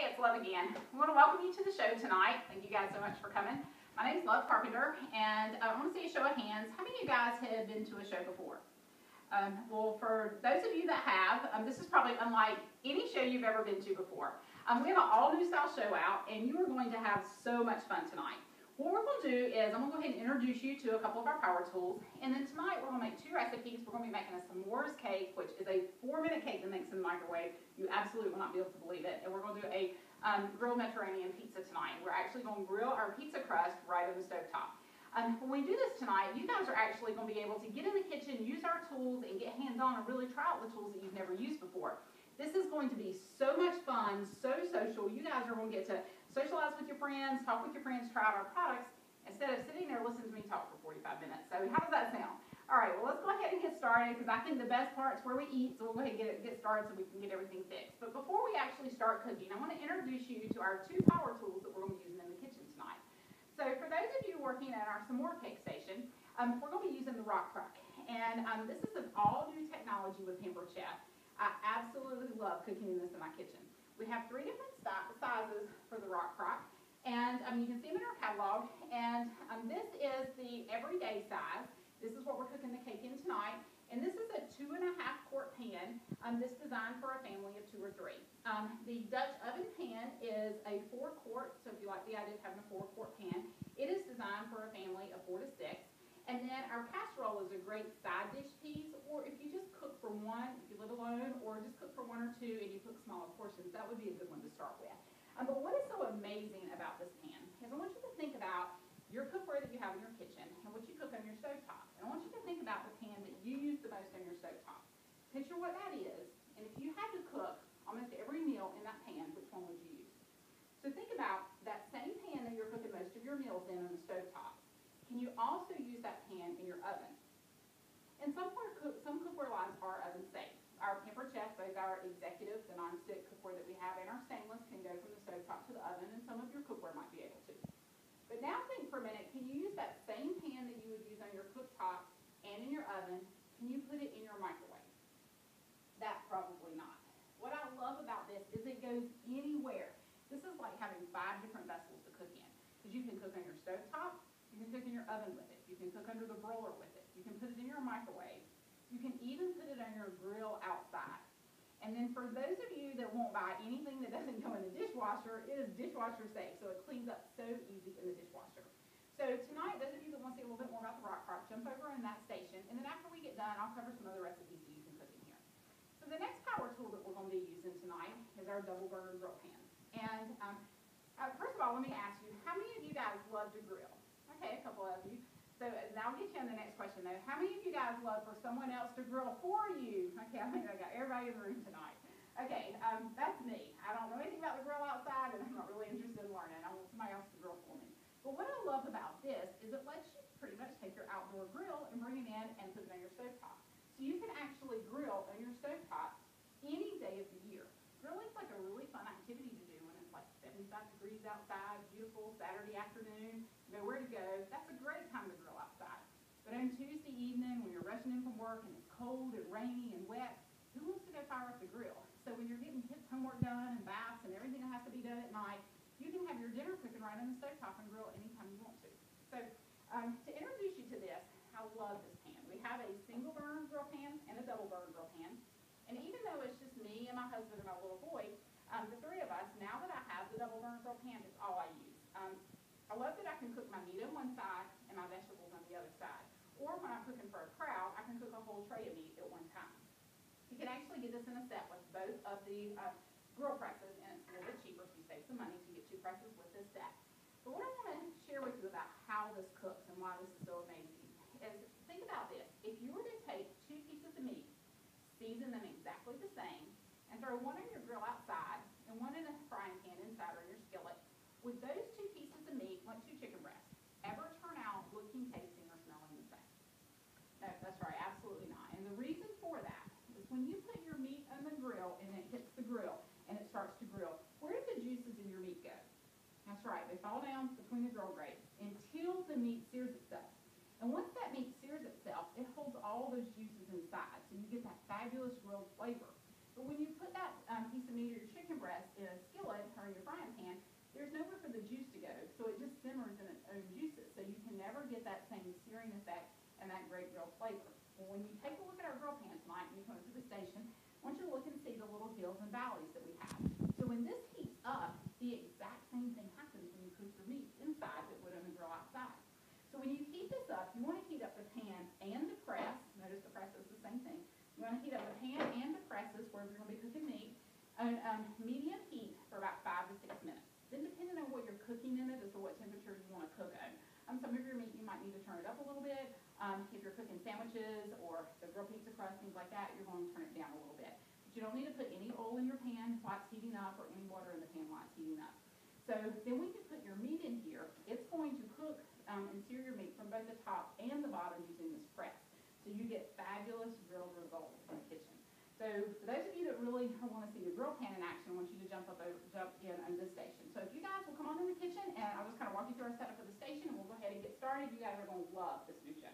Hey, it's Love again. I want to welcome you to the show tonight. Thank you guys so much for coming. My name is Love Carpenter, and I want to see a show of hands. How many of you guys have been to a show before? Well, for those of you that have, this is probably unlike any show you've ever been to before. We have an all-new style show out, and you are going to have so much fun tonight. What we're going to do is I'm going to go ahead and introduce you to a couple of our power tools, and then tonight we're going to make two recipes. We're going to be making a s'mores cake, which is a 4-minute cake that makes in the microwave. You absolutely will not be able to believe it. And we're going to do a grilled Mediterranean pizza tonight. We're actually going to grill our pizza crust right on the stovetop. When we do this tonight, you guys are actually going to be able to get in the kitchen, use our tools, and get hands-on and really try out the tools that you've never used before. This is going to be so much fun, so social. You guys are going to get to socialize with your friends, talk with your friends, try out our products, instead of sitting there listening to me talk for 45 minutes. So how does that sound? All right, well, let's go ahead and get started, because I think the best part is where we eat, so we'll go ahead and get started so we can get everything fixed. But before we actually start cooking, I want to introduce you to our two power tools that we're going to be using in the kitchen tonight. So for those of you working at our s'more cake station, we're going to be using the Rock Crock. And this is an all-new technology with Pampered Chef. I absolutely love cooking this in my kitchen. We have 3 different sizes for the Rock Crock, and you can see them in our catalog. And this is the everyday size. This is what we're cooking the cake in tonight. And this is a 2.5 quart pan. This is designed for a family of 2 or 3. The Dutch oven pan is a 4 quart, so if you like the idea of having a 4 quart pan, it is designed for a family of 4 to 6. And then our casserole is a great side dish piece, or if you just cook for one, if you live alone, or just cook for 1 or 2 and you cook smaller portions, that would be a good one to start with. But what is so amazing about this pan is I want you to think about your cookware that you have in your kitchen and what you cook on your stovetop. And I want you to think about the pan that you use the most on your stovetop. Picture what that is, and if you had to cook almost every meal in that pan, which one would you use? So think about that same pan that you're cooking most of your meals in on the stovetop. Can you also use that pan in your oven? And some cookware lines are oven safe. Our Pampered Chef, both our executive, the non-stick cookware that we have, and our stainless can go from the stovetop to the oven, and some of your cookware might be able to. But now think for a minute, can you use that same pan that you would use on your cooktop and in your oven, can you put it in your microwave? That probably not. What I love about this is it goes anywhere. This is like having 5 different vessels to cook in, because you can cook on your stovetop, you can cook in your oven with it, you can cook under the broiler with it, you can put it in your microwave, you can even put it on your grill outside. And then for those of you that won't buy anything that doesn't go in the dishwasher, it is dishwasher safe, so it cleans up so easy in the dishwasher. So tonight, those of you that want to see a little bit more about the Rock Crock, jump over in that station, and then after we get done, I'll cover some other recipes that you can cook in here. So the next power tool that we're going to be using tonight is our double burner grill pan. And first of all, let me ask you, how many of you guys love to grill? Okay, a couple of you. So now I'll get you on the next question though. How many of you guys love for someone else to grill for you? Okay, I think I got everybody in the room tonight. Okay, that's me. I don't know anything about the grill outside, and I'm not really interested in learning. I want somebody else to grill for me. But what I love about this is it lets you pretty much take your outdoor grill and bring it in and put it on your stovetop. So you can actually grill on your stovetop any day of the year. Grilling's like a really fun activity to do when it's like 75 degrees outside, beautiful Saturday afternoon, nowhere to go. That's a great time to grill outside. But on Tuesday evening, when you're rushing in from work and it's cold and rainy and wet, who wants to go fire up the grill? So when you're getting kids' homework done and baths and everything that has to be done at night, you can have your dinner cooking right on the stovetop and grill anytime you want to. So to introduce you to this, I love this pan. We have a single burner grill pan and a double burner grill pan. And even though it's just me and my husband and my little boy, the 3 of us, now that I have the double burner grill pan, it's all I use. I love that I can cook my meat on one side and my vegetables on the other side. Or when I'm cooking for a crowd, I can cook a whole tray of meat at one time. You can actually get this in a set with both of the grill presses, and it's a little bit cheaper, so you save some money to get 2 presses with this set. But what I want to share with you about how this cooks and why this is so amazing is think about this. If you were to take 2 pieces of meat, season them exactly the same, and throw one in your grill outside and one in a frying pan inside or in your skillet, would those 2 pieces of meat, like 2 chicken breasts, ever turn out looking, tasting, or smelling the same? No, that's right, absolutely not. And the reason for that is when you put your meat on the grill and it hits the grill and it starts to grill, where do the juices in your meat go? That's right, they fall down between the grill grates until the meat sears itself. And once that meat sears itself, it holds all those juices inside, so you get that fabulous grilled flavor. But when you put that piece of meat or your chicken breast in a skillet or your there's nowhere for the juice to go, so it just simmers in its own juices. So you can never get that same searing effect and that great grill flavor. Well, when you take a look at our grill pan tonight and you come to the station, I want you to look and see the little hills and valleys that we have. So when this heats up, the exact same thing happens when you cook your meat inside that would on the grill outside. So when you heat this up, you want to heat up the pan and the press. Notice the press is the same thing. You want to heat up the pan and the presses where you're going to be cooking meat on medium heat for about 5 to 6 minutes. Then depending on what you're cooking in it as to what temperature you want to cook on. Some of your meat you might need to turn it up a little bit. If you're cooking sandwiches or the grilled pizza crust, things like that, you're going to turn it down a little bit. But you don't need to put any oil in your pan while it's heating up or any water in the pan while it's heating up. So then when you put your meat in here, it's going to cook and sear your meat from both the top and the bottom using this press. So you get fabulous grilled results in the kitchen. So for those of you that really want to see the grill pan in action, I want you to jump in on this station. So if you guys will come on in the kitchen, and I'll just kind of walk you through our setup for the station, and we'll go ahead and get started. You guys are going to love this new show.